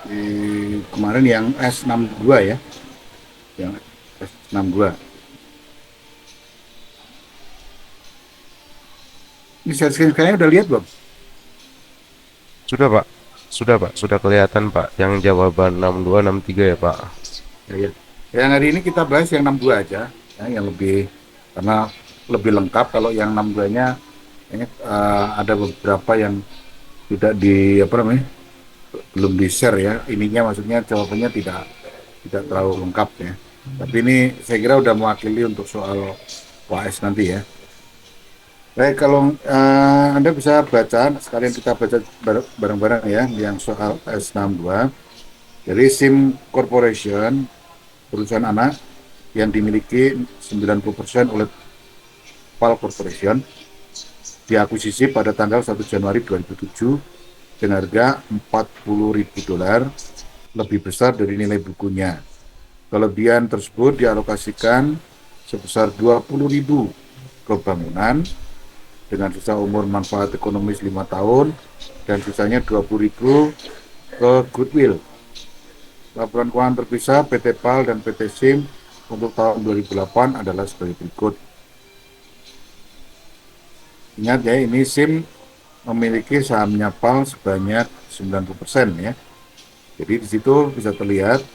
Di kemarin yang S62 ya, yang S62. Ini share screen kayaknya udah lihat belum? Sudah Pak, sudah Pak, sudah kelihatan Pak. Yang jawaban 62, 63 ya Pak. Ya, ya. Yang hari ini kita bahas yang 62 aja, ya, yang lebih karena lebih lengkap. Kalau yang 62-nya ini ada beberapa yang tidak di apa namanya belum di share ya. Ininya maksudnya jawabannya tidak terlalu lengkap ya. Tapi ini saya kira udah mewakili untuk soal UAS nanti ya. Baik, kalau Anda bisa baca, sekalian kita baca bareng-bareng ya, yang soal S62. Jadi SIM Corporation, perusahaan anak yang dimiliki 90% oleh PAL Corporation, diakuisisi pada tanggal 1 Januari 2007 dengan harga $40.000, lebih besar dari nilai bukunya. Kelebihan tersebut dialokasikan sebesar 20.000 ke bangunan dengan sisa umur manfaat ekonomis 5 tahun dan sisanya 20.000 ke goodwill. Laporan keuangan terpisah PT PAL dan PT SIM untuk tahun 2008 adalah sebagai berikut. Ingat ya, ini SIM memiliki sahamnya PAL sebanyak 90% ya. Jadi di situ bisa terlihat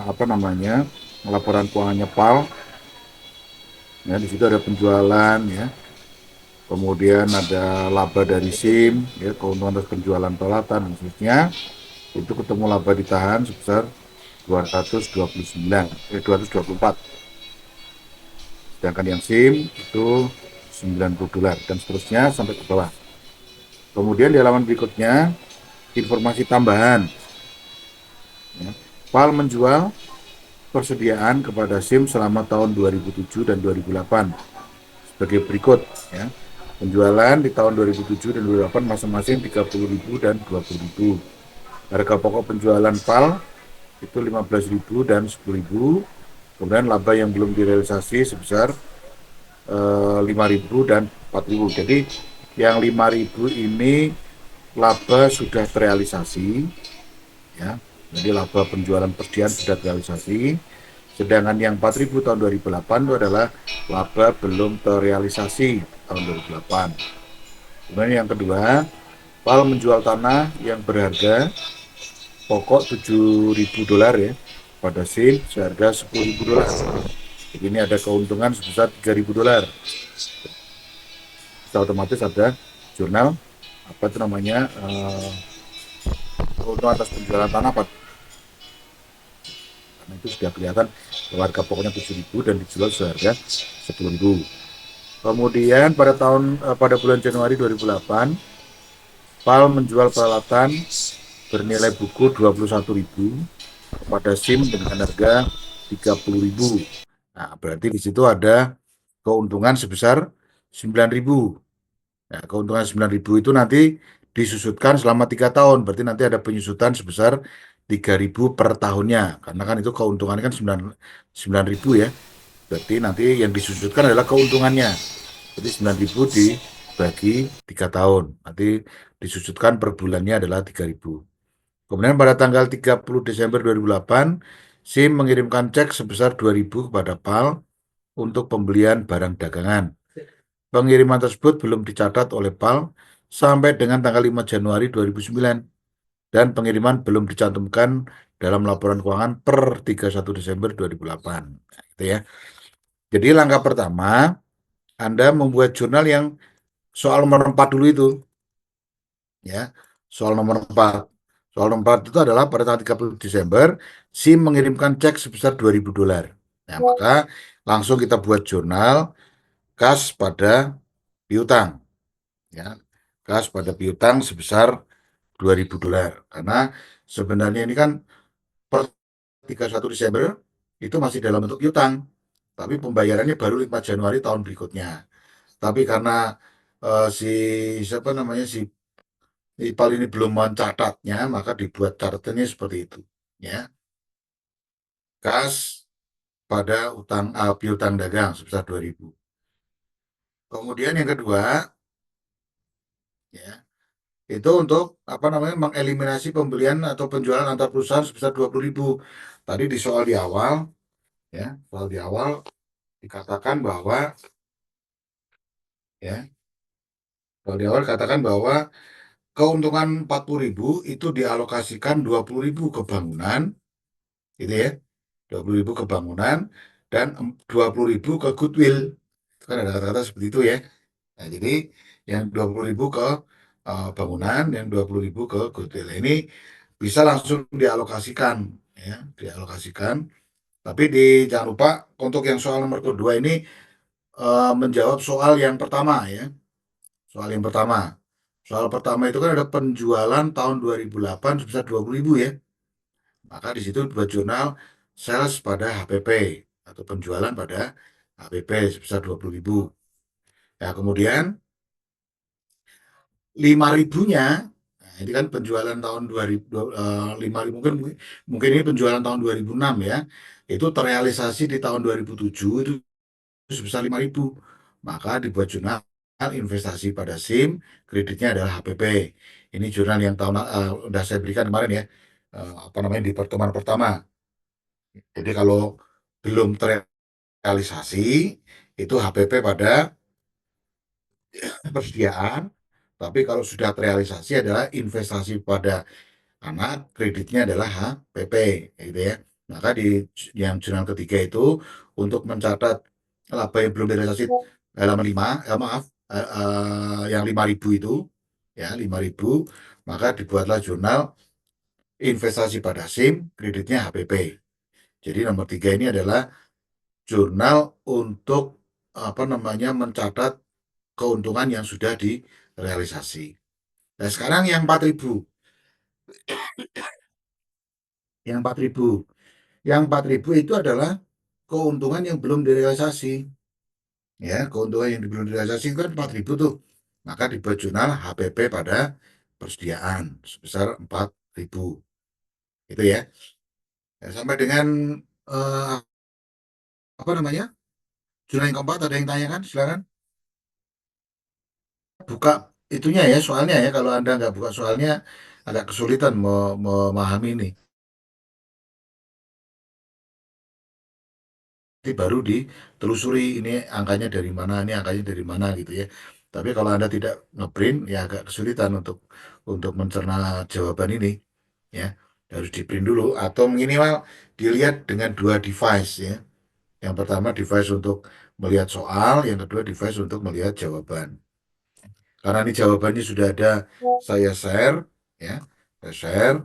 apa namanya laporan keuangannya PAL. Ya, di situ ada penjualan ya. Kemudian ada laba dari SIM, ya, keuntungan atas penjualan peralatan dan seterusnya. Itu ketemu laba ditahan sebesar 229, 224. Sedangkan yang SIM itu $90 dan seterusnya sampai ke bawah. Kemudian di halaman berikutnya informasi tambahan. Ya. PAL menjual persediaan kepada SIM selama tahun 2007 dan 2008 sebagai berikut. Ya. Penjualan di tahun 2007 dan 2008 masing-masing 30.000 dan 20.000. Harga pokok penjualan PAL itu 15.000 dan 10.000. Kemudian laba yang belum direalisasi sebesar 5.000 dan 4.000. Jadi yang 5.000 ini laba sudah terrealisasi ya. Jadi laba penjualan persediaan sudah terrealisasi. Sedangkan yang 4.000 tahun 2008 itu adalah laba belum terrealisasi tahun 2008. Kemudian yang kedua, PAL menjual tanah yang berharga pokok $7.000 ya pada SIM seharga $10.000. Jadi ini ada keuntungan sebesar $3.000. Kita otomatis ada jurnal apa itu namanya keuntungan atas penjualan tanah, karena itu sudah kelihatan harga pokoknya 7.000 dan dijual seharga 10.000. Kemudian pada bulan Januari 2008 PAL menjual peralatan bernilai buku 21.000 kepada SIM dengan harga 30.000. Nah, berarti di situ ada keuntungan sebesar 9.000. Nah, keuntungan 9.000 itu nanti disusutkan selama 3 tahun. Berarti nanti ada penyusutan sebesar 3.000 per tahunnya. Karena kan itu keuntungannya kan 9.000 ya. Berarti nanti yang disusutkan adalah keuntungannya. Jadi 9.000 dibagi 3 tahun. Nanti disusutkan per bulannya adalah 3.000. Kemudian pada tanggal 30 Desember 2008, SIM mengirimkan cek sebesar 2.000 kepada PAL untuk pembelian barang dagangan. Pengiriman tersebut belum dicatat oleh PAL sampai dengan tanggal 5 Januari 2009 dan pengiriman belum dicantumkan dalam laporan keuangan per 31 Desember 2008. Nah, gitu ya. Jadi langkah pertama, Anda membuat jurnal yang soal nomor 4 dulu itu, ya. Soal nomor 4. Soal nomor 4 itu adalah pada tanggal 30 Desember, SIM mengirimkan cek sebesar $2.000. Nah, maka langsung kita buat jurnal kas pada piutang, ya. Kas pada piutang sebesar $2.000. Karena sebenarnya ini kan per 31 Desember itu masih dalam bentuk piutang, tapi pembayarannya baru 5 Januari tahun berikutnya. Tapi karena si siapa namanya si IPAL ini belum mencatatnya, maka dibuat catatannya seperti itu. Ya, kas pada piutang dagang sebesar 2.000. Kemudian yang kedua, ya, Itu untuk apa namanya mengeliminasi pembelian atau penjualan antar perusahaan sebesar 20.000. Tadi di soal di awal, ya, soal di awal dikatakan bahwa, ya, soal di awal katakan bahwa keuntungan 40.000 itu dialokasikan 20.000 ke bangunan, gitu ya, 20.000 ke bangunan dan 20.000 ke goodwill. Itu kan ada kata-kata seperti itu ya. Nah, jadi yang 20.000 ke bangunan, yang 20.000 ke goodwill. Ini bisa langsung dialokasikan, ya, dialokasikan. Tapi jangan lupa untuk yang soal nomor kedua ini menjawab soal yang pertama ya. Soal yang pertama. Soal pertama itu kan ada penjualan tahun 2008 sebesar 20.000 ya. Maka di situ buat jurnal sales pada HPP atau penjualan pada HPP sebesar 20.000. Ya, kemudian 5.000-nya, nah ini kan penjualan tahun 2000, 5.000 mungkin mungkin ini penjualan tahun 2006 ya. Itu terrealisasi di tahun 2007 itu sebesar 5.000. Maka dibuat jurnal investasi pada SIM, kreditnya adalah HPP. Ini jurnal yang tahun udah saya berikan kemarin ya. Apa namanya di pertemuan pertama. Jadi kalau belum terrealisasi itu HPP pada persediaan, tapi kalau sudah terrealisasi adalah investasi pada anak, kreditnya adalah HPP, gitu ya. Maka di yang jurnal ketiga itu untuk mencatat laba yang belum direalisasi halaman 5, maaf, yang 5.000 itu, ya 5.000, maka dibuatlah jurnal investasi pada SIM, kreditnya HPP. Jadi nomor tiga ini adalah jurnal untuk apa namanya mencatat keuntungan yang sudah direalisasi. Nah, sekarang yang 4.000, yang 4.000, yang 4.000 itu adalah keuntungan yang belum direalisasi. Ya, keuntungan yang belum direalisasi itu kan 4.000 tuh. Maka dibuat jurnal HPP pada persediaan sebesar 4.000. Itu ya. Ya, sampai dengan eh, apa namanya? Jurnal yang keempat ada yang tanyakan? Silakan buka itunya ya soalnya ya. Kalau Anda nggak buka soalnya agak kesulitan memahami ini. Nanti baru ditelusuri ini angkanya dari mana, ini angkanya dari mana gitu ya. Tapi kalau Anda tidak ngeprint ya agak kesulitan untuk mencerna jawaban ini ya. Harus di-print dulu atau minimal dilihat dengan dua device ya. Yang pertama device untuk melihat soal, yang kedua device untuk melihat jawaban. Karena ini jawabannya sudah ada saya share ya. Saya share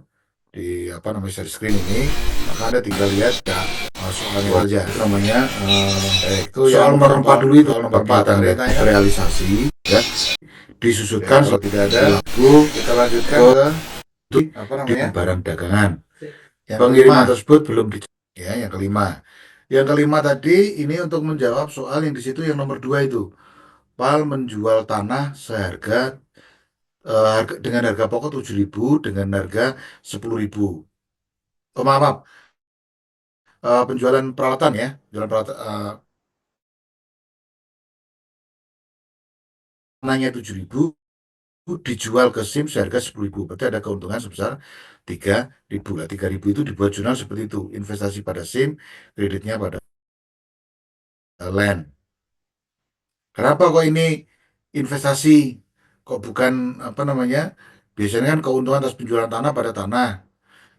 di apa namanya share screen ini, maka Anda tinggal lihat ya, soalnya saja. Itu namanya itu soal nomor 4 dulu itu soal nomor 4 Anda realisasi ya disusutkan kalau tidak ada lalu kita lanjutkan ke apa namanya barang dagangan. Yang pengiriman tersebut belum di ya yang kelima. Yang kelima tadi ini untuk menjawab soal yang di situ yang nomor 2 itu. PAL menjual tanah seharga dengan harga pokok 7.000 dengan harga 10.000. Oh, maaf, maaf. Penjualan peralatan ya, penjualan peralatan tanahnya 7.000 dijual ke SIM seharga 10.000. Berarti ada keuntungan sebesar 3.000 lah. 3.000 itu dibuat jurnal seperti itu. Investasi pada SIM, kreditnya pada land. Kenapa kok ini investasi? Kok bukan apa namanya? Biasanya kan keuntungan atas penjualan tanah pada tanah.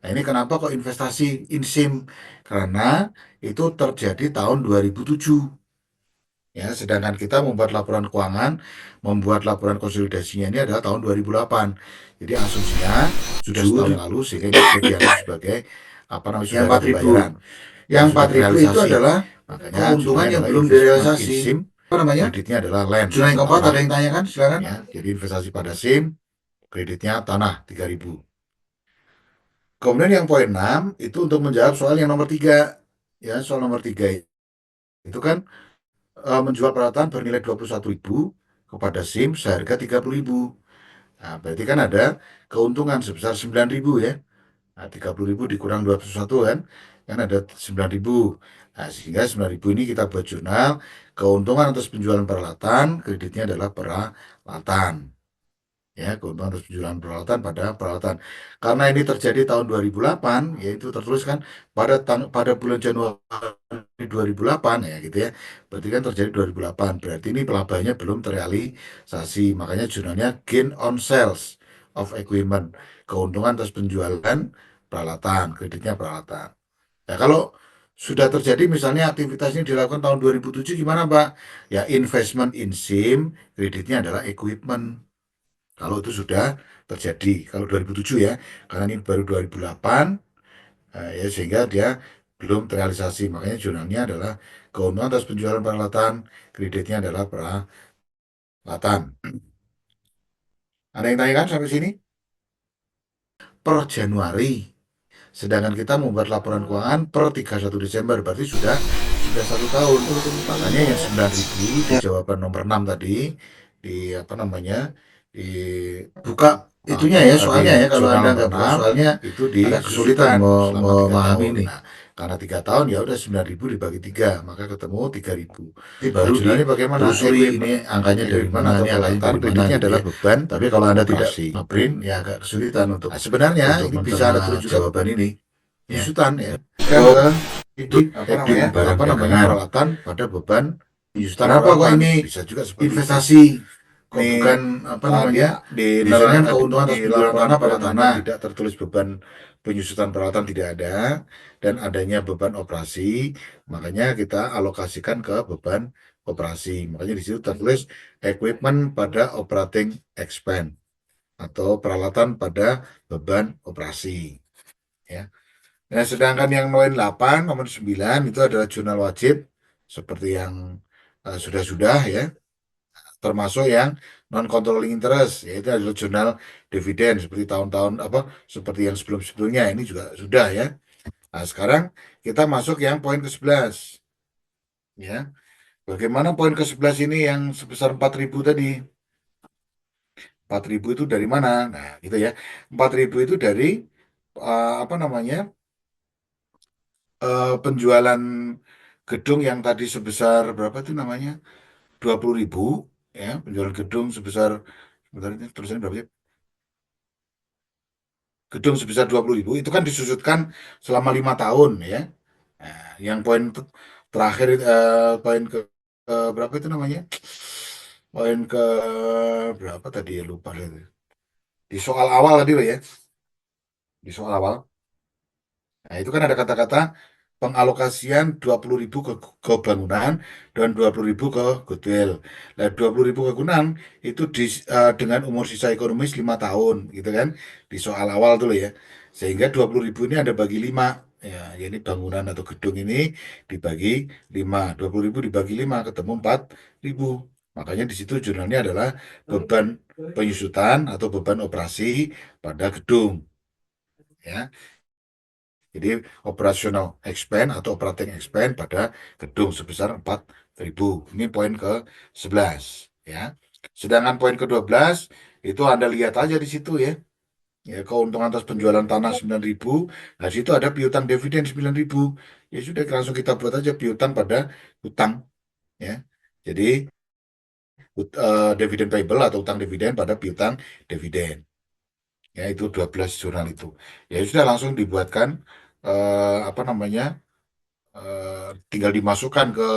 Nah, ini kenapa kok investasi in SIM? Karena itu terjadi tahun 2007. Ya, sedangkan kita membuat laporan keuangan, membuat laporan konsolidasinya ini adalah tahun 2008. Jadi asumsinya sudah setahun yang lalu sehingga bisa dianggap sebagai apa namanya sudah ada pembayaran. Yang 4.000 itu adalah makanya keuntungan yang belum direalisasi. SIM, apa namanya? Kreditnya adalah land. Jurnal yang keempat ada yang tanyakan? Silakan. Ya, jadi investasi pada SIM, kreditnya tanah 3.000. Kemudian yang poin 6 itu untuk menjawab soal yang nomor 3. Ya, soal nomor 3 itu kan menjual peralatan bernilai 21.000 kepada SIM seharga 30.000. Nah, berarti kan ada keuntungan sebesar 9.000 ya. Nah, 30.000 dikurang 21 kan ada 9.000. Nah, sehingga 9.000 ini kita buat jurnal keuntungan atas penjualan peralatan, kreditnya adalah peralatan. Ya, keuntungan atas penjualan peralatan pada peralatan. Karena ini terjadi tahun 2008, yaitu tertulis kan pada bulan Januari 2008 ya gitu ya. Berarti kan terjadi 2008. Berarti ini pelabanya belum terrealisasi. Makanya jurnalnya gain on sales of equipment. Keuntungan atas penjualan peralatan, kreditnya peralatan. Ya, kalau sudah terjadi misalnya aktivitasnya dilakukan tahun 2007 gimana Pak? Ya investment in SIM, kreditnya adalah equipment. Kalau itu sudah terjadi, kalau 2007 ya, karena ini baru 2008, ya sehingga dia belum terrealisasi. Makanya jurnalnya adalah keuntungan atas penjualan peralatan, kreditnya adalah peralatan. Ada yang tanyakan sampai sini? Per Januari. Sedangkan kita membuat laporan keuangan per 31 Desember, berarti sudah 1 tahun. Makanya yang 9.000 di jawaban nomor 6 tadi, di apa namanya, dibuka itunya ya soalnya ya kalau Anda nggak buka soalnya itu agak kesulitan memahami ini. Nah, karena 3 tahun ya udah 9.000 dibagi 3, maka ketemu 3.000. Ini baru di bagaimana telusuri ini angkanya dari mana, ini angkanya dari mana kreditnya gitu adalah ya. Beban. Tapi kalau Anda tidak print ya agak kesulitan untuk sebenarnya ini bisa Anda tulis juga jawaban ini ya. Penyusutan ya. Kan ini apa namanya peralatan pada beban penyusutan. Kenapa kok ini bisa juga investasi? Kok bukan apa namanya di neraca keuntungan atas penjualan tanah pada tanah tidak tertulis beban penyusutan peralatan tidak ada dan adanya beban operasi, makanya kita alokasikan ke beban operasi. Makanya di situ tertulis equipment pada operating expense atau peralatan pada beban operasi. Ya. Nah, sedangkan yang nomor 8, nomor 9 itu adalah jurnal wajib seperti yang sudah-sudah ya, termasuk yang non controlling interest yaitu adalah jurnal dividen seperti tahun-tahun apa seperti yang sebelum-sebelumnya ini juga sudah ya. Nah, sekarang kita masuk yang poin ke-11 ya. Bagaimana poin ke-11 ini yang sebesar 4.000 tadi? 4.000 itu dari mana? Nah, gitu ya. 4.000 itu dari apa namanya? Penjualan gedung yang tadi sebesar berapa itu namanya 20.000 ya penjualan gedung sebesar sebentar ini tulisannya berapa sih gedung sebesar 20.000 itu kan disusutkan selama 5 tahun ya. Nah, yang poin terakhir poin ke berapa itu namanya poin ke berapa tadi ya lupa saya di soal awal tadi loh ya di soal awal. Nah, itu kan ada kata-kata pengalokasian 20.000 ke bangunan dan 20.000 ke goodwill. Nah, 20.000 ke bangunan itu dengan umur sisa ekonomis 5 tahun, gitu kan? Di soal awal tuh ya. Sehingga 20.000 ini ada bagi 5. Ya, ini bangunan atau gedung ini dibagi 5. 20.000 dibagi 5 ketemu 4.000. Makanya di situ jurnalnya adalah beban penyusutan atau beban operasi pada gedung. Ya, jadi operational expense atau operating expense pada gedung sebesar 4.000. Ini poin ke-11 ya. Sedangkan poin ke-12 itu Anda lihat aja di situ ya. Ya, keuntungan atas penjualan tanah 9.000. Nah, di situ ada piutang dividen 9.000. Ya sudah langsung kita buat aja piutang pada utang ya. Jadi dividen payable atau utang dividen pada piutang dividen. Ya, itu 12 jurnal itu. Ya sudah langsung dibuatkan apa namanya? Tinggal dimasukkan ke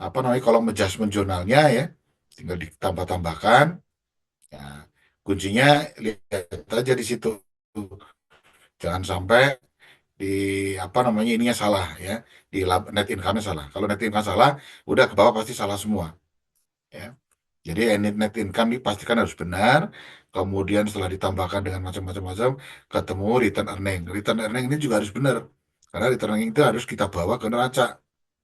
apa namanya kolom adjustment jurnalnya ya tinggal ditambah-tambahkan ya, kuncinya lihat aja di situ jangan sampai di apa namanya ininya salah ya di net income-nya salah kalau net income salah udah ke bawah pasti salah semua ya jadi net income ini pastikan harus benar kemudian setelah ditambahkan dengan macam-macam ketemu return earning ini juga harus benar karena return earning itu harus kita bawa ke neraca.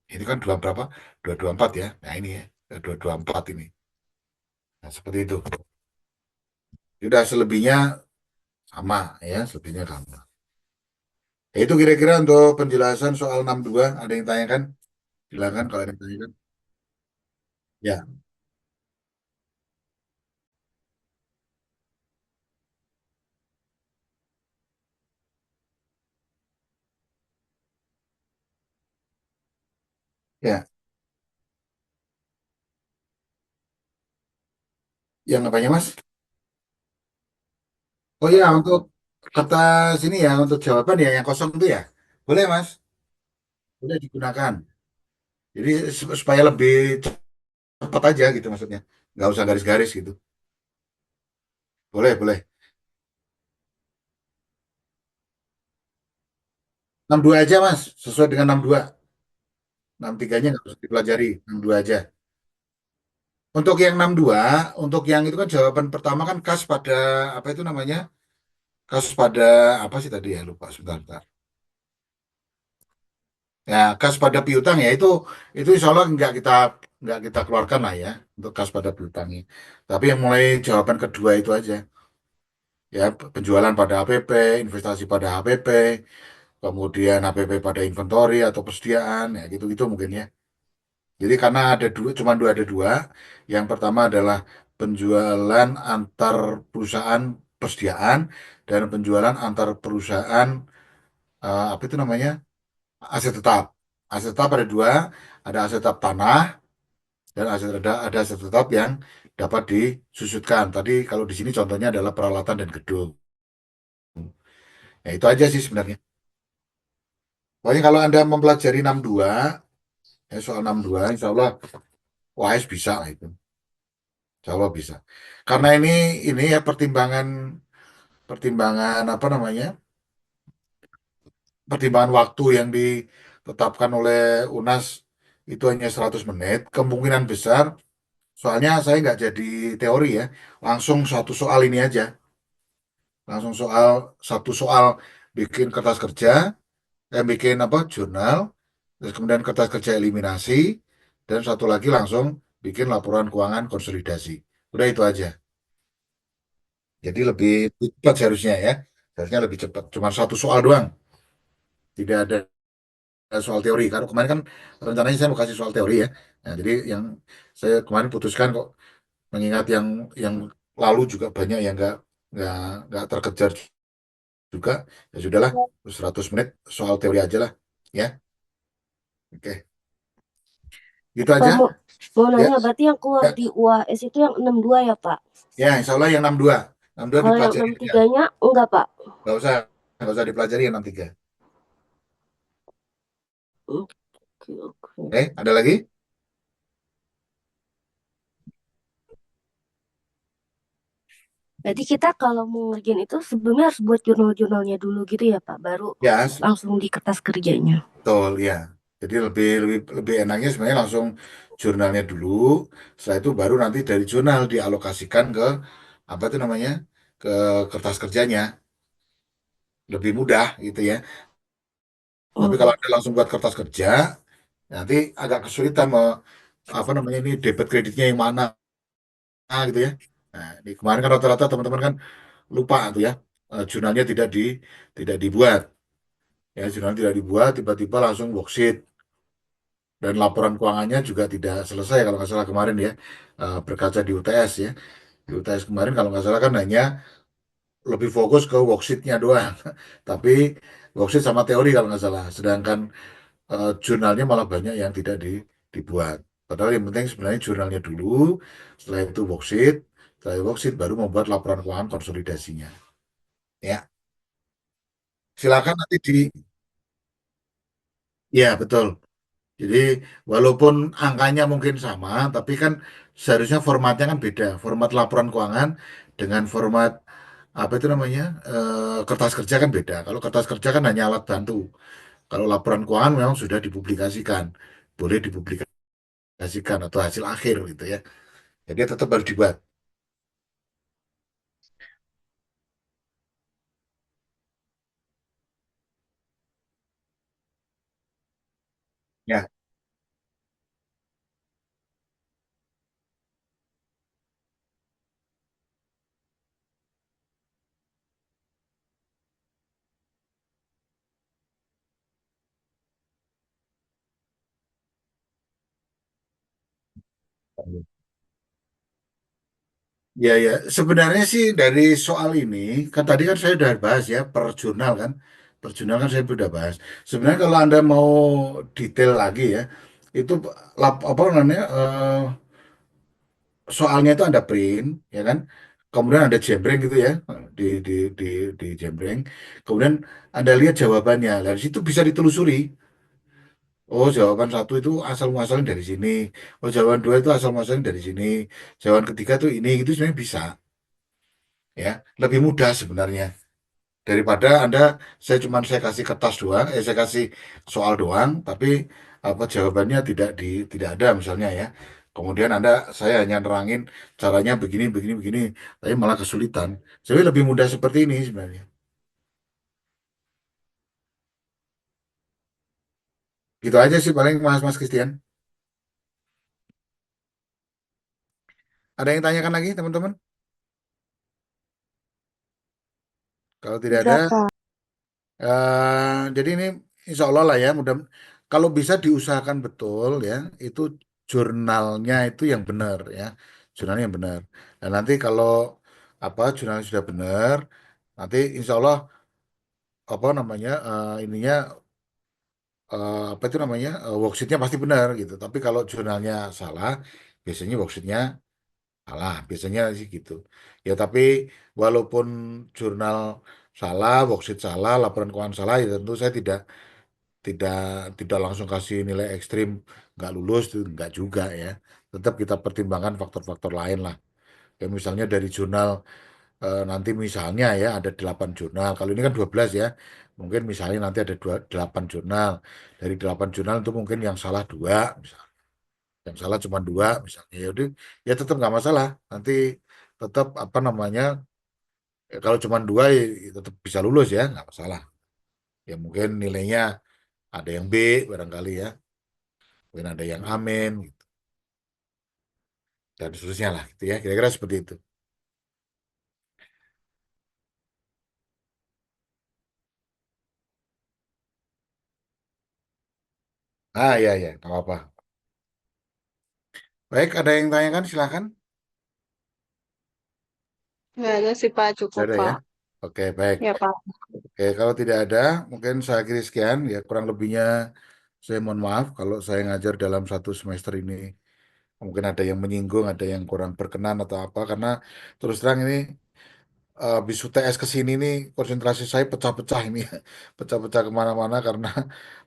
Ini kan dua berapa? 224 ya. Nah ini ya, 224 ini. Nah, seperti itu. Sudah selebihnya sama ya, selebihnya sama. Ya, itu kira-kira untuk penjelasan soal 62 ada yang tanyakan? Silakan kalau ada yang tanyakan. Ya, ya. Yang apanya Mas? Oh ya, untuk kertas ini ya, untuk jawaban ya yang kosong itu ya. Boleh, Mas. Boleh digunakan. Jadi supaya lebih cepat aja gitu maksudnya. Nggak usah garis-garis gitu. Boleh, boleh. 62 aja, Mas. Sesuai dengan 62. 63-nya nggak usah dipelajari. 62 aja. Untuk yang 62, untuk yang itu kan jawaban pertama kan khas pada apa itu namanya? Khas pada apa sih tadi ya? Lupa sebentar, sebentar. Ya, khas pada piutang ya itu insya Allah nggak kita keluarkan lah ya untuk khas pada piutang ini. Tapi yang mulai jawaban kedua itu aja. Ya, penjualan pada HPP, investasi pada HPP, kemudian HPP pada inventory atau persediaan, ya gitu-gitu mungkin ya. Jadi karena ada dua. Yang pertama adalah penjualan antar perusahaan persediaan dan penjualan antar perusahaan apa itu namanya aset tetap. Aset tetap ada dua, ada aset tetap tanah dan ada aset tetap yang dapat disusutkan. Tadi kalau di sini contohnya adalah peralatan dan gedung. Ya itu aja sih sebenarnya. Pokoknya kalau Anda mempelajari 62, ya soal 62, insya Allah WAS bisa lah itu. Insya Allah bisa. Karena ini ya pertimbangan pertimbangan apa namanya? Pertimbangan waktu yang ditetapkan oleh UNAS itu hanya 100 menit. Kemungkinan besar, soalnya saya nggak jadi teori ya, langsung satu soal ini aja. Langsung satu soal bikin kertas kerja, bikin apa jurnal, terus kemudian kertas kerja eliminasi, dan satu lagi langsung bikin laporan keuangan konsolidasi. Udah itu aja. Jadi lebih cepat seharusnya ya. Seharusnya lebih cepat. Cuma satu soal doang. Tidak ada soal teori. Karena kemarin kan rencananya saya mau kasih soal teori ya. Nah, jadi yang saya kemarin putuskan kok mengingat yang lalu juga banyak yang nggak nggak terkejar juga. Ya sudahlah, 100 menit soal teori aja lah. Ya, oke. Gitu Pak, aja. mau Ya, nanya, berarti yang keluar ya, di UAS itu yang 62 ya, Pak? ya, insya Allah yang 62. 62 Kalau yang dipelajari aja. 63-nya enggak, Pak? Nggak usah, nggak usah dipelajari yang 63. Oke, oke. Ada lagi? Berarti kita kalau mau ngerjain itu sebelumnya harus buat jurnal-jurnalnya dulu gitu ya, Pak? Baru Ya, langsung di kertas kerjanya. betul ya. Jadi lebih lebih lebih enaknya sebenarnya langsung jurnalnya dulu. Setelah itu baru nanti dari jurnal dialokasikan ke apa itu namanya ke kertas kerjanya. Lebih mudah gitu ya. Tapi kalau Oh, Anda langsung buat kertas kerja, nanti agak kesulitan apa namanya ini debit kreditnya yang mana gitu ya. Nah, di kemarin kan rata-rata teman-teman kan lupa tuh ya. Jurnalnya tidak dibuat. Ya, jurnal tidak dibuat, tiba-tiba langsung worksheet. Dan laporan keuangannya juga tidak selesai kalau nggak salah kemarin ya. Berkaca di UTS ya. Di UTS kemarin kalau nggak salah kan hanya lebih fokus ke worksheetnya doang. Tapi worksheet sama teori kalau nggak salah. Sedangkan jurnalnya malah banyak yang tidak dibuat. Padahal yang penting sebenarnya jurnalnya dulu, setelah itu worksheet, setelah worksheet baru membuat laporan keuangan konsolidasinya. Ya, silakan nanti ya betul. Jadi walaupun angkanya mungkin sama, tapi kan seharusnya formatnya kan beda. Format laporan keuangan dengan format apa itu namanya kertas kerja kan beda. Kalau kertas kerja kan hanya alat bantu. Kalau laporan keuangan memang sudah dipublikasikan, boleh dipublikasikan atau hasil akhir gitu ya. Jadi tetap harus dibuat. Ya, ya, ya. Sebenarnya sih dari soal ini, kan tadi kan saya sudah bahas ya per jurnal kan. Per jurnal kan saya sudah bahas. Sebenarnya kalau Anda mau detail lagi ya, itu apa namanya soalnya itu Anda print, ya kan. kemudian ada jembreng gitu ya, di di jembreng. Kemudian Anda lihat jawabannya. Dari situ bisa ditelusuri. Oh, jawaban satu itu asal muasalnya dari sini. Oh, jawaban dua itu asal muasalnya dari sini. Jawaban ketiga tuh ini, itu sebenarnya bisa, ya. Lebih mudah sebenarnya daripada Anda saya kasih kertas doang, saya kasih soal doang, tapi apa jawabannya tidak ada misalnya ya. Kemudian saya hanya nerangin caranya begini begini begini, tapi malah kesulitan. Jadi lebih mudah seperti ini sebenarnya. Gitu aja sih paling Mas Christian. Ada yang tanyakan lagi teman-teman? Kalau tidak ada, Berapa? jadi ini insya Allah lah ya, mudah. Kalau bisa diusahakan betul ya, itu jurnalnya itu yang benar ya, jurnalnya yang benar. Dan nanti kalau apa jurnalnya sudah benar, nanti insya Allah apa namanya ininya apa itu namanya worksheetnya pasti benar gitu. Tapi kalau jurnalnya salah, biasanya worksheetnya salah, biasanya sih gitu. Ya tapi walaupun jurnal salah, worksheet salah, laporan keuangan salah, ya tentu saya tidak tidak langsung kasih nilai ekstrim nggak lulus itu nggak juga ya. Tetap kita pertimbangkan faktor-faktor lain lah. Ya misalnya dari jurnal nanti misalnya ya ada 8 jurnal. Kalau ini kan 12 ya. Mungkin misalnya nanti ada 8 jurnal. Dari 8 jurnal itu mungkin yang salah dua, misalnya. Yang salah cuma dua misalnya. Ya udah, ya tetap nggak masalah. Nanti tetap apa namanya? Kalau cuma dua ya tetap bisa lulus ya, nggak masalah. Ya mungkin nilainya ada yang B barangkali ya. Mungkin ada yang amin gitu. Dan seterusnya lah gitu ya. Kira-kira seperti itu. Ah ya ya, nggak apa-apa. Baik, ada yang tanyakan silakan. Nggak ada sih Pak, Tidak cukup ada ya. Pak. Oke, baik. Ya Pak. Oke, kalau tidak ada, mungkin saya kira sekian. Ya, kurang lebihnya saya mohon maaf kalau saya ngajar dalam satu semester ini. Mungkin ada yang menyinggung, ada yang kurang berkenan atau apa. Karena terus terang ini habis UTS ke sini nih konsentrasi saya pecah-pecah ini. Pecah-pecah kemana-mana karena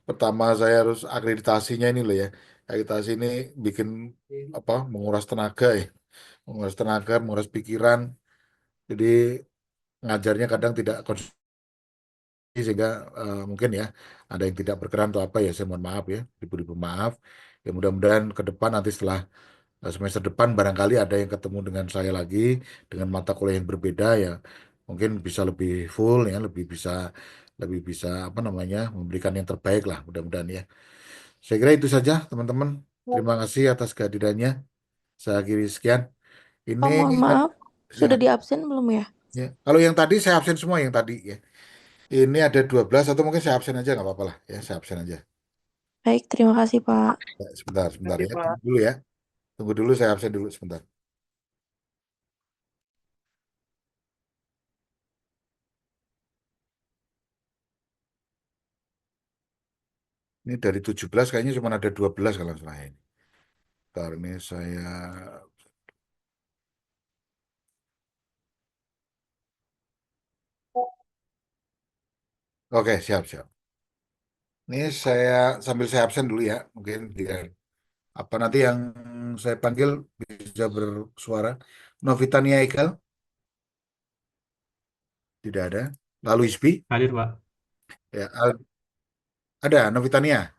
pertama saya harus akreditasinya ini loh ya. Akreditasi ini bikin apa menguras tenaga ya. Menguras tenaga, menguras pikiran. Jadi ngajarnya kadang tidak sehingga mungkin ya ada yang tidak berkenan atau apa ya saya mohon maaf ya ribu-ribu maaf ya mudah-mudahan ke depan nanti setelah semester depan barangkali ada yang ketemu dengan saya lagi dengan mata kuliah yang berbeda ya mungkin bisa lebih full ya lebih bisa apa namanya memberikan yang terbaik lah mudah-mudahan ya saya kira itu saja teman-teman terima kasih atas kehadirannya saya akhiri sekian ini Pak, mohon maaf, ya, sudah di absen belum ya? ya. Kalau yang tadi saya absen semua yang tadi ya. Ini ada 12 atau mungkin saya absen aja nggak apa-apa lah ya, saya absen aja. Baik, terima kasih Pak. Ya, sebentar, sebentar Kasih ya. Pak. Tunggu dulu ya. Tunggu dulu saya absen dulu sebentar. Ini dari 17 kayaknya cuma ada 12 kalau nggak salah ini. Ntar ini saya Oke, siap, siap. Ini saya sambil saya absen dulu ya. Mungkin dia apa nanti yang saya panggil bisa bersuara. Novitania Ekel tidak ada. Lalu Ispi Hadir Pak. ya ada Novitania.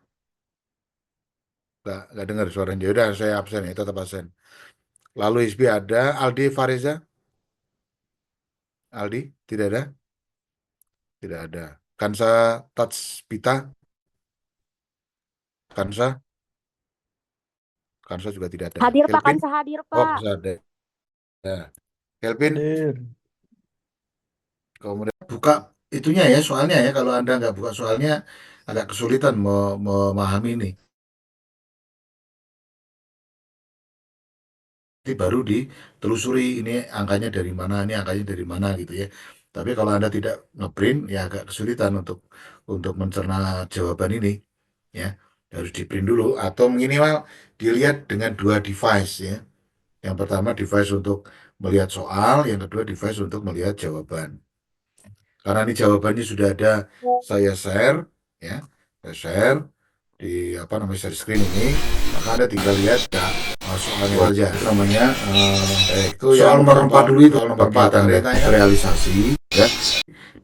Nggak dengar suaranya. Ya udah saya absen ya, tetap absen. Lalu Ispi ada Aldi Fariza. Aldi, tidak ada? Tidak ada. Kansa Tatspita, Kansa, Kansa juga tidak ada. Hadir Pak, Kelvin, Kansa hadir oh Pak. Kansa ada. Kelvin, Hadir. kemudian buka itunya ya soalnya ya. Kalau Anda nggak buka soalnya agak kesulitan memahami ini. Nanti baru ditelusuri ini angkanya dari mana, ini angkanya dari mana gitu ya. Tapi kalau Anda tidak ngeprint ya agak kesulitan untuk mencerna jawaban ini ya. Harus di print dulu atau minimal dilihat dengan dua device ya. Yang pertama device untuk melihat soal, yang kedua device untuk melihat jawaban. Karena ini jawabannya sudah ada, saya share, ya, saya share di share screen ini, maka Anda tinggal lihat soalnya saja. Itu namanya itu soal nomor 4 dulu, itu soal nomor 4 realisasi, ya,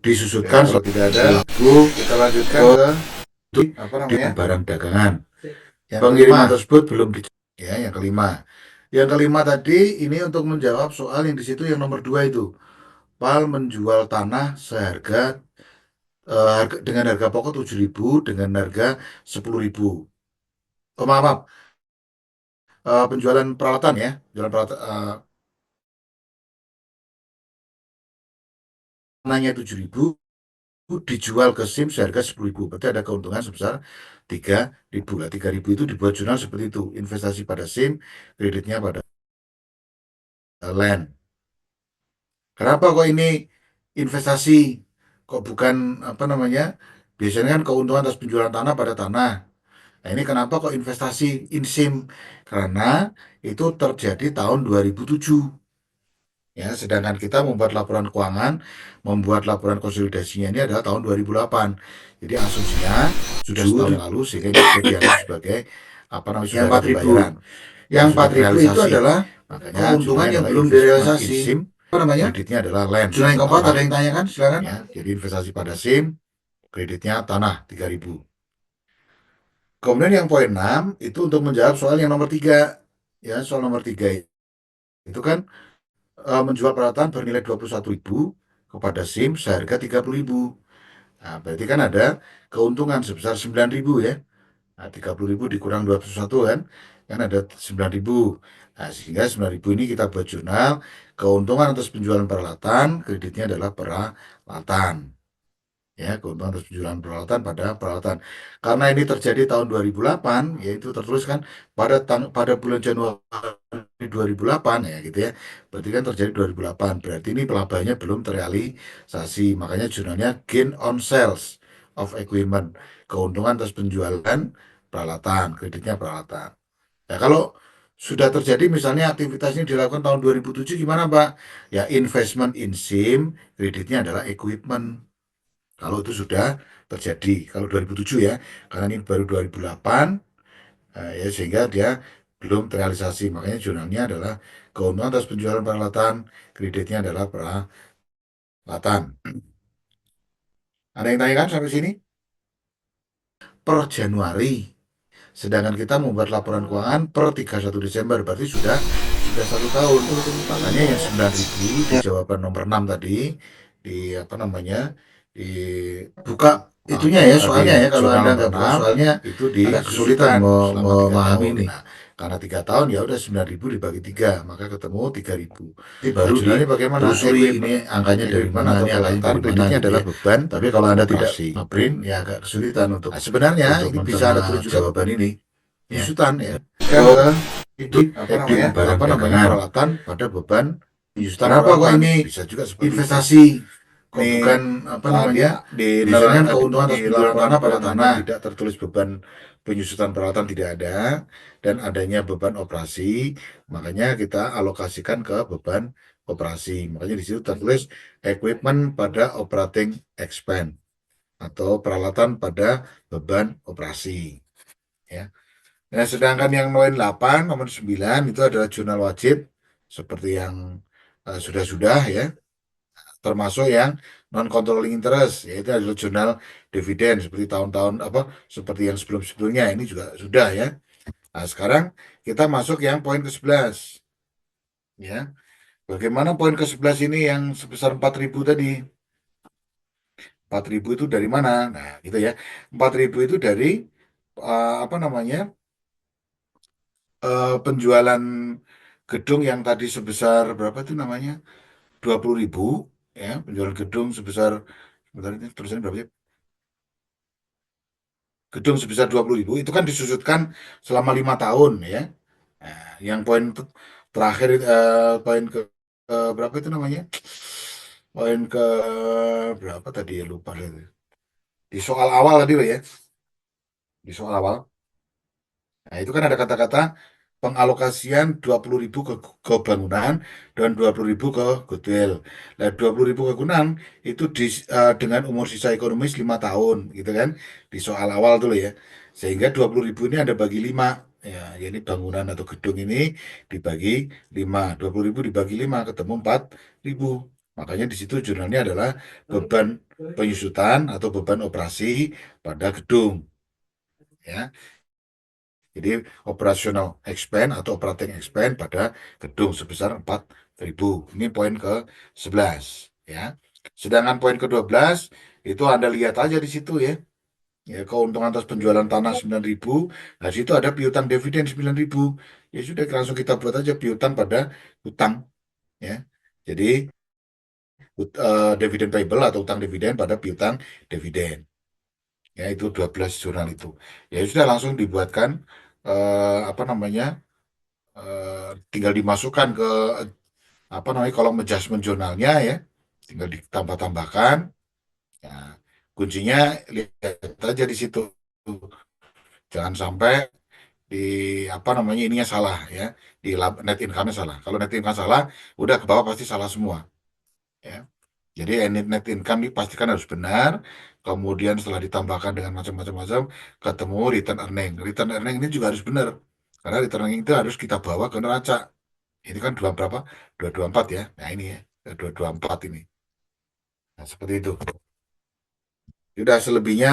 disusutkan kalau tidak ada. Lalu kita lanjutkan ke di barang dagangan. Pengiriman tersebut belum ya, yang kelima. Yang kelima tadi ini untuk menjawab soal yang di situ yang nomor 2 itu. PAL menjual tanah seharga dengan harga pokok 7.000 dengan harga 10.000. Oh, maaf, penjualan peralatan ya, penjualan peralatan tanahnya 7.000 dijual ke SIM seharga 10.000. Berarti ada keuntungan sebesar 3.000 lah. 3.000 itu dibuat jurnal seperti itu. Investasi pada SIM, kreditnya pada land. Kenapa kok ini investasi? Kok bukan biasanya kan keuntungan atas penjualan tanah pada tanah. Nah, ini kenapa kok investasi in SIM? Karena itu terjadi tahun 2007. Ya, sedangkan kita membuat laporan keuangan, membuat laporan konsolidasinya ini adalah tahun 2008. Jadi asumsinya sudah setahun yang lalu sehingga itu dianggap sebagai sudah ada pembayaran. Yang 4.000 itu adalah keuntungan yang belum direalisasi. SIM, kreditnya adalah land. Sudah yang keempat ada yang tanyakan, silakan. Ya, jadi investasi pada SIM, kreditnya tanah 3.000. Kemudian yang poin 6 itu untuk menjawab soal yang nomor 3. Ya, soal nomor 3 itu kan menjual peralatan bernilai 21.000 kepada SIM seharga 30.000. Nah, berarti kan ada keuntungan sebesar 9.000 ya. Nah, 30.000 dikurang 21 kan ada 9.000. Nah, sehingga 9.000 ini kita buat jurnal, keuntungan atas penjualan peralatan, kreditnya adalah peralatan. Ya, keuntungan atas penjualan peralatan pada peralatan. Karena ini terjadi tahun 2008, yaitu tertulis kan pada bulan Januari 2008 ya gitu ya. Berarti kan terjadi 2008. Berarti ini pelabanya belum terrealisasi. Makanya jurnalnya gain on sales of equipment. Keuntungan atas penjualan peralatan, kreditnya peralatan. Ya, kalau sudah terjadi misalnya aktivitasnya dilakukan tahun 2007 gimana Pak? Ya, investment in SIM, kreditnya adalah equipment. Kalau itu sudah terjadi, kalau 2007 ya, karena ini baru 2008, ya sehingga dia belum terrealisasi. Makanya jurnalnya adalah keuntungan atas penjualan peralatan, kreditnya adalah peralatan. Ada yang tanyakan sampai sini? Per Januari. Sedangkan kita membuat laporan keuangan per 31 Desember, berarti sudah 1 tahun. Makanya yang 9.000 di jawaban nomor 6 tadi, di dibuka itunya ya soalnya ya, kalau Anda nggak buka soalnya itu agak kesulitan memahami ini. Nah, karena 3 tahun ya udah 9.000 dibagi 3, maka ketemu 3.000. Ini baru jurnalnya bagaimana? Telusuri ini angkanya dari mana, ini angkanya dari mana. Ini adalah beban. Tapi kalau Anda tidak print ya agak kesulitan untuk. Nah, sebenarnya ini bisa Anda tulis juga jawaban ini. Penyusutan ya. Itu barang peralatan pada beban penyusutan. Kenapa kok ini bisa juga investasi? Kok bukan biasanya keuntungan atas penjualan tanah pada tanah, tidak tertulis beban penyusutan peralatan, tidak ada, dan adanya beban operasi, makanya kita alokasikan ke beban operasi. Makanya di situ tertulis equipment pada operating expense atau peralatan pada beban operasi. Ya. Nah, sedangkan yang nomor 8, nomor 9 itu adalah jurnal wajib seperti yang sudah-sudah ya, termasuk yang non controlling interest, yaitu adalah jurnal dividen seperti tahun-tahun seperti yang sebelum-sebelumnya, ini juga sudah ya. Nah, sekarang kita masuk yang poin ke-11 ya. Bagaimana poin ke-11 ini yang sebesar 4.000 tadi? 4.000 itu dari mana? Nah, gitu ya. 4.000 itu dari penjualan gedung yang tadi sebesar berapa itu namanya? 20.000 ya, penjualan gedung sebesar sebentar, ini tulisannya berapa ya? Gedung sebesar 20.000 itu kan disusutkan selama 5 tahun ya. Nah, yang poin terakhir poin ke berapa itu namanya? Poin ke berapa tadi ya, lupa deh. Di soal awal tadi loh ya. Di soal awal. Nah, itu kan ada kata-kata pengalokasian 20.000 ke bangunan dan 20.000 ke goodwill. Nah, 20.000 ke bangunan itu dengan umur sisa ekonomis 5 tahun gitu kan, di soal awal tuh loh ya. Sehingga 20.000 ini ada bagi 5. Ya, ini bangunan atau gedung ini dibagi 5. 20.000 dibagi 5 ketemu 4.000. Makanya di situ jurnalnya adalah beban penyusutan atau beban operasi pada gedung. Ya, jadi operational expense atau operating expense pada gedung sebesar 4.000. Ini poin ke-11 ya. Sedangkan poin ke-12 itu Anda lihat aja di situ ya. Ya, keuntungan atas penjualan tanah 9.000. Nah, situ ada piutang dividen 9.000. Ya sudah langsung kita buat aja piutang pada hutang ya. Jadi dividen payable atau utang dividen pada piutang dividen. Ya, itu 12 jurnal itu. Ya sudah langsung dibuatkan apa namanya? Tinggal dimasukkan ke apa namanya kolom adjustment jurnalnya ya, tinggal ditambah-tambahkan. Ya, kuncinya lihat aja di situ, jangan sampai di apa namanya ininya salah ya, di net income-nya salah. Kalau net income salah, udah ke bawah pasti salah semua ya. Jadi net income ini pastikan harus benar. Kemudian setelah ditambahkan dengan macam-macam ketemu return earning. Return earning ini juga harus benar. Karena return earning itu harus kita bawa ke neraca. Ini kan dua berapa? 224 ya. Nah ini ya, 224 ini. Nah, seperti itu. Sudah selebihnya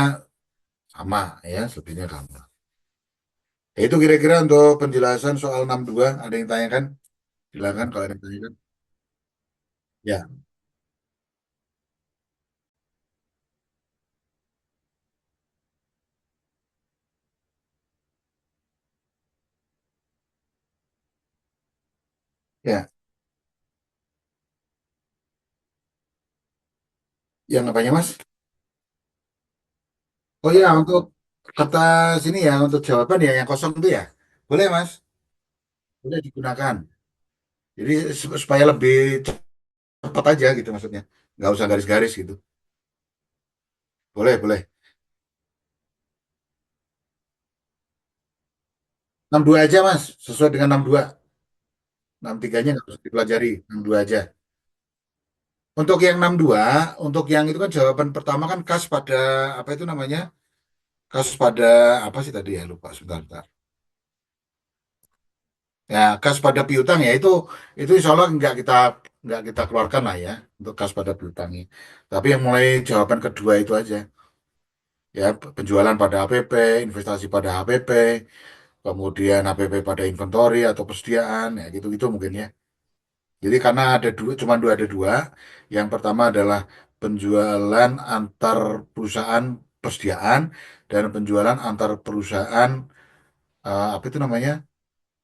sama ya, selebihnya sama. Ya, itu kira-kira untuk penjelasan soal 62. Ada yang tanyakan? Silakan kalau ada yang tanyakan. Ya, ya. Yang apanya Mas? Oh ya, untuk kata sini ya, untuk jawaban ya yang kosong itu ya. Boleh Mas, boleh digunakan. Jadi supaya lebih cepat aja gitu maksudnya. Nggak usah garis-garis gitu. Boleh, boleh. 62 aja Mas, sesuai dengan 62. 63-nya nggak usah dipelajari, 62 aja. Untuk yang 62, untuk yang itu kan jawaban pertama kan kas pada apa itu namanya? Kas pada apa sih tadi ya lupa sebentar, sebentar. Ya, kas pada piutang ya itu insya Allah nggak kita keluarkan lah ya untuk kas pada piutang ini. Tapi yang mulai jawaban kedua itu aja ya penjualan pada HPP, investasi pada HPP, kemudian HPP pada inventory atau persediaan ya gitu-gitu mungkin ya. Jadi karena ada dua, cuma ada dua. Yang pertama adalah penjualan antar perusahaan persediaan dan penjualan antar perusahaan apa itu namanya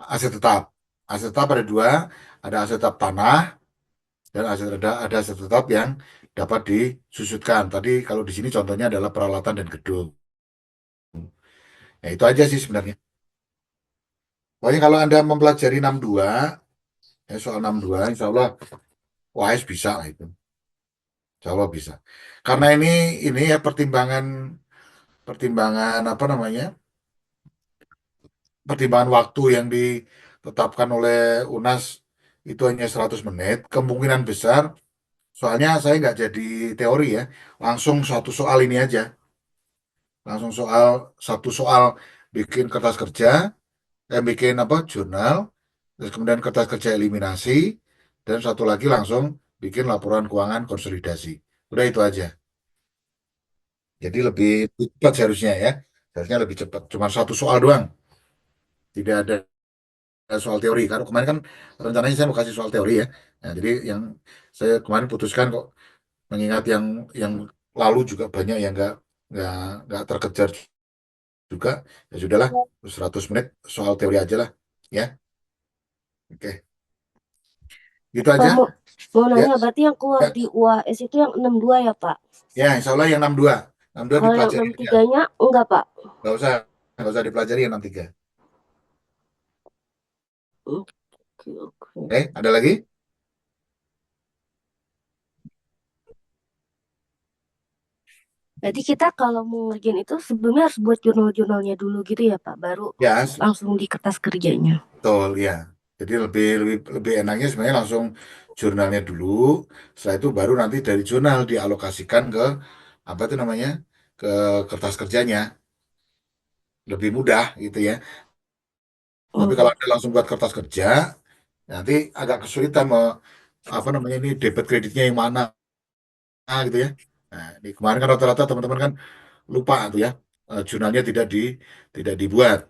aset tetap. Aset tetap ada dua, ada aset tetap tanah dan ada aset tetap yang dapat disusutkan. Tadi kalau di sini contohnya adalah peralatan dan gedung. Ya itu aja sih sebenarnya. Pokoknya kalau Anda mempelajari 62, ya soal 62, insya Allah WAS bisa lah itu. Insya Allah bisa. Karena ini ya pertimbangan pertimbangan apa namanya? Pertimbangan waktu yang ditetapkan oleh UNAS itu hanya 100 menit, kemungkinan besar soalnya saya nggak jadi teori ya, langsung satu soal ini aja, langsung satu soal bikin kertas kerja, bikin apa jurnal, terus kemudian kertas kerja eliminasi, dan satu lagi langsung bikin laporan keuangan konsolidasi. Udah itu aja. Jadi lebih cepat seharusnya ya. Seharusnya lebih cepat. Cuma satu soal doang. Tidak ada soal teori. Karena kemarin kan rencananya saya mau kasih soal teori ya. Nah, jadi yang saya kemarin putuskan kok mengingat yang lalu juga banyak yang nggak nggak terkejar juga. Ya sudahlah, 100 menit soal teori aja lah. Ya, oke. Gitu Pak, aja. mau Ya, nanya, berarti yang keluar ya, di UAS itu yang 62 ya, Pak? ya, insya Allah yang 62. 62 Kalau yang dipelajari aja. 63-nya enggak, Pak? Nggak usah dipelajari yang 63. Oke, oke. Ada lagi? Berarti kita kalau mau ngerjain itu sebelumnya harus buat jurnal-jurnalnya dulu gitu ya Pak, baru Ya, langsung di kertas kerjanya. betul ya. Jadi lebih lebih lebih enaknya sebenarnya langsung jurnalnya dulu. Setelah itu baru nanti dari jurnal dialokasikan ke apa itu namanya ke kertas kerjanya. Lebih mudah gitu ya. Tapi kalau Hmm. Anda langsung buat kertas kerja, nanti agak kesulitan mau apa namanya ini debit kreditnya yang mana gitu ya. Nah, di kemarin kan rata-rata teman-teman kan lupa tuh ya. Jurnalnya tidak dibuat.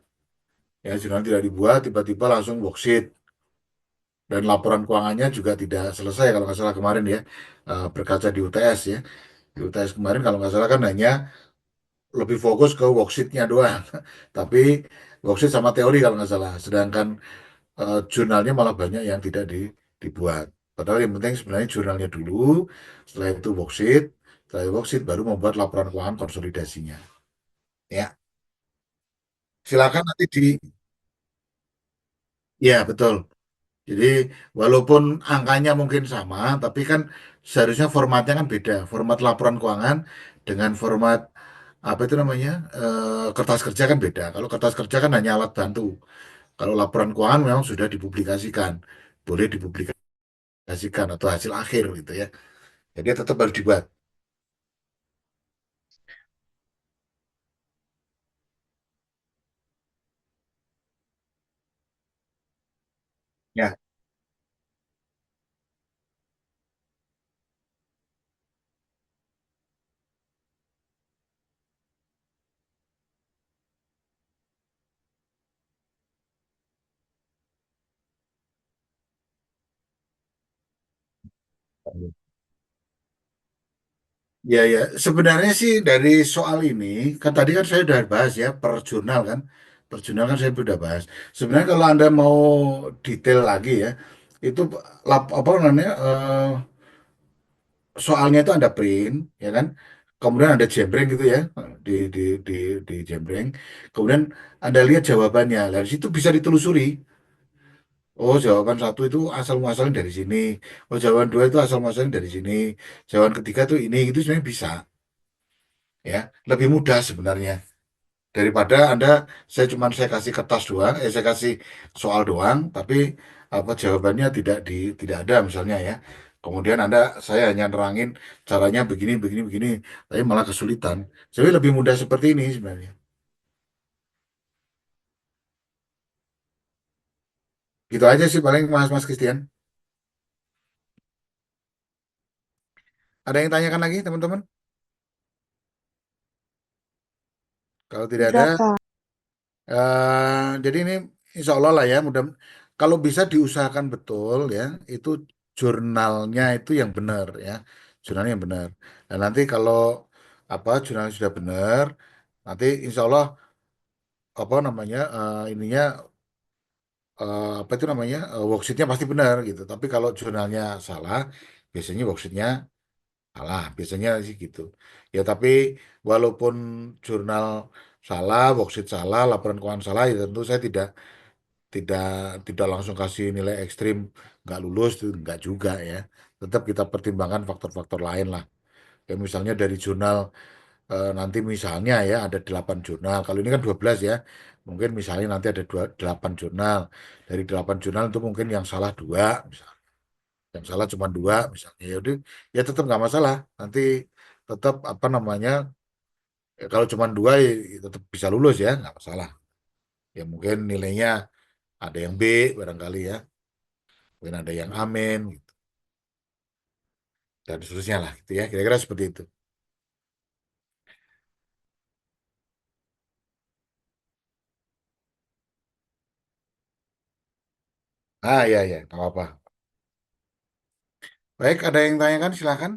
Ya, jurnal tidak dibuat, tiba-tiba langsung worksheet dan laporan keuangannya juga tidak selesai kalau nggak salah kemarin ya. Berkaca di UTS ya. Di UTS kemarin kalau nggak salah kan hanya lebih fokus ke worksheetnya doang. Tapi worksheet sama teori kalau nggak salah. Sedangkan jurnalnya malah banyak yang tidak dibuat. Padahal yang penting sebenarnya jurnalnya dulu, setelah itu worksheet, setelah itu worksheet baru membuat laporan keuangan konsolidasinya. Ya, silakan nanti ya betul. Jadi walaupun angkanya mungkin sama, tapi kan seharusnya formatnya kan beda. Format laporan keuangan dengan format apa itu namanya kertas kerja kan beda. Kalau kertas kerja kan hanya alat bantu. Kalau laporan keuangan memang sudah dipublikasikan, boleh dipublikasikan atau hasil akhir gitu ya. Jadi tetap harus dibuat. Ya, ya, ya. Sebenarnya sih dari soal ini, kan tadi kan saya sudah bahas ya per jurnal kan, per jurnal kan saya sudah bahas. Sebenarnya kalau Anda mau detail lagi ya, itu apa namanya soalnya itu Anda print, ya kan, kemudian Anda jembreng gitu ya di di di jembreng, kemudian Anda lihat jawabannya, dari situ bisa ditelusuri. Oh, jawaban satu itu asal muasalnya dari sini. Oh, jawaban dua itu asal muasalnya dari sini. Jawaban ketiga tuh ini, itu sebenarnya bisa, ya. Lebih mudah sebenarnya daripada saya kasih kertas doang, saya kasih soal doang, tapi apa jawabannya tidak ada misalnya ya. Kemudian saya hanya nerangin caranya begini, begini, begini, tapi malah kesulitan. Jadi lebih mudah seperti ini sebenarnya. Gitu aja sih paling Mas Christian. Ada yang tanyakan lagi teman-teman? Kalau tidak ada, Udah, Pak. jadi ini insya Allah lah ya, mudah kalau bisa diusahakan betul ya, itu jurnalnya itu yang benar ya, jurnalnya yang benar. Dan nanti kalau apa jurnalnya sudah benar, nanti insya Allah apa namanya ininya apa itu namanya worksheetnya pasti benar gitu. Tapi kalau jurnalnya salah, biasanya worksheetnya salah, biasanya sih gitu. Ya tapi walaupun jurnal salah, worksheet salah, laporan keuangan salah, ya tentu saya tidak tidak langsung kasih nilai ekstrim nggak lulus itu nggak juga ya, tetap kita pertimbangkan faktor-faktor lain lah, kayak misalnya dari jurnal nanti misalnya ya ada 8 jurnal, kalau ini kan 12 ya, mungkin misalnya nanti ada 8 jurnal, dari 8 jurnal itu mungkin yang salah dua misalnya, yang salah cuma dua misalnya, ya udah ya tetap nggak masalah, nanti tetap apa namanya kalau cuma dua ya tetap bisa lulus ya nggak masalah, ya mungkin nilainya ada yang B barangkali ya, mungkin ada yang amin gitu, dan seterusnya lah gitu ya, kira-kira seperti itu. Ya ya nggak apa-apa. Baik, ada yang tanyakan silahkan.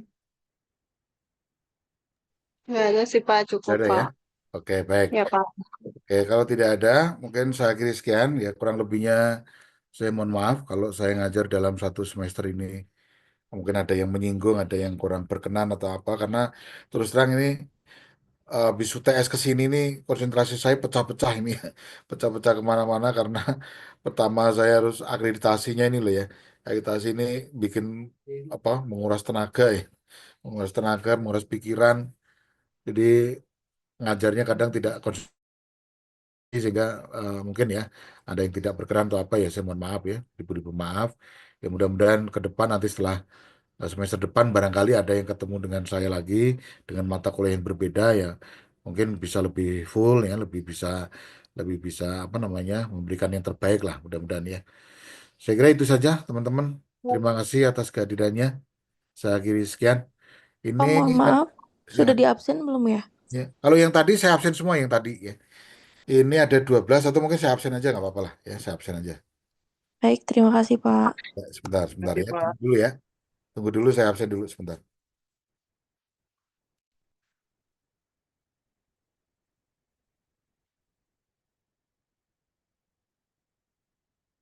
Nggak ada sih, Pak. Tidak Cukup, ada ya. Pak. Oke, baik. Ya, Pak. Oke, kalau tidak ada mungkin saya kira sekian ya, kurang lebihnya saya mohon maaf kalau saya ngajar dalam satu semester ini mungkin ada yang menyinggung, ada yang kurang berkenan atau apa, karena terus terang ini habis UTS ke sini nih konsentrasi saya pecah-pecah ini pecah-pecah kemana-mana karena pertama saya harus akreditasinya ini loh ya, akreditasi ini bikin apa menguras tenaga ya, menguras tenaga, menguras pikiran, Jadi ngajarnya kadang tidak konsisten sehingga mungkin ya ada yang tidak berkenan atau apa ya, saya mohon maaf ya, ribu-ribu maaf. Ya mudah-mudahan ke depan nanti setelah semester depan barangkali ada yang ketemu dengan saya lagi dengan mata kuliah yang berbeda ya, mungkin bisa lebih full ya, lebih bisa apa namanya memberikan yang terbaik lah mudah-mudahan ya. Saya kira itu saja teman-teman. Terima kasih atas kehadirannya. Saya akhiri sekian. Ini Oh, mohon maaf, ya, sudah di absen belum ya? ya. Kalau yang tadi saya absen semua yang tadi ya. Ini ada 12 atau mungkin saya absen aja nggak apa-apa lah ya, saya absen aja. Baik, terima kasih, Pak. Ya, sebentar, sebentar Kasih, ya. Pak. Tunggu dulu ya. Tunggu dulu, saya absen dulu sebentar.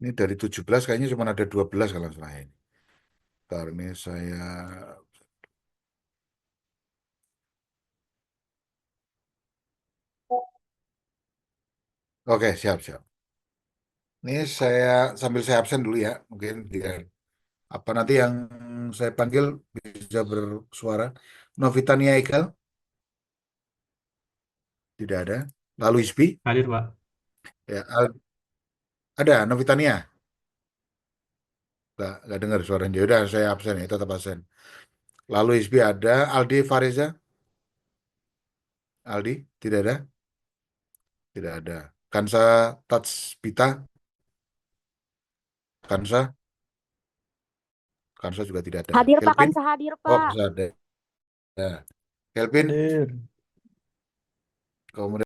Ini dari 17 kayaknya cuma ada 12 kalau nggak salah ini. Ntar ini saya... Oke, siap, siap. Ini saya sambil saya absen dulu ya. Mungkin apa nanti yang saya panggil bisa bersuara. Novitania Ikal, tidak ada. Lalu Ispi, Hadir, Pak. ya, ada Novitania. Nggak dengar suaranya. Ya udah, saya absen ya, tetap absen. Lalu Ispi ada. Aldi Fareza, Aldi, tidak ada. Tidak ada. Kansa Tatspita, Kansa, Kansa juga tidak ada. Hadir Pak, Kelvin, kan hadir oh Pak. Kansa ada. Ya. Kelvin, Hadir. kemudian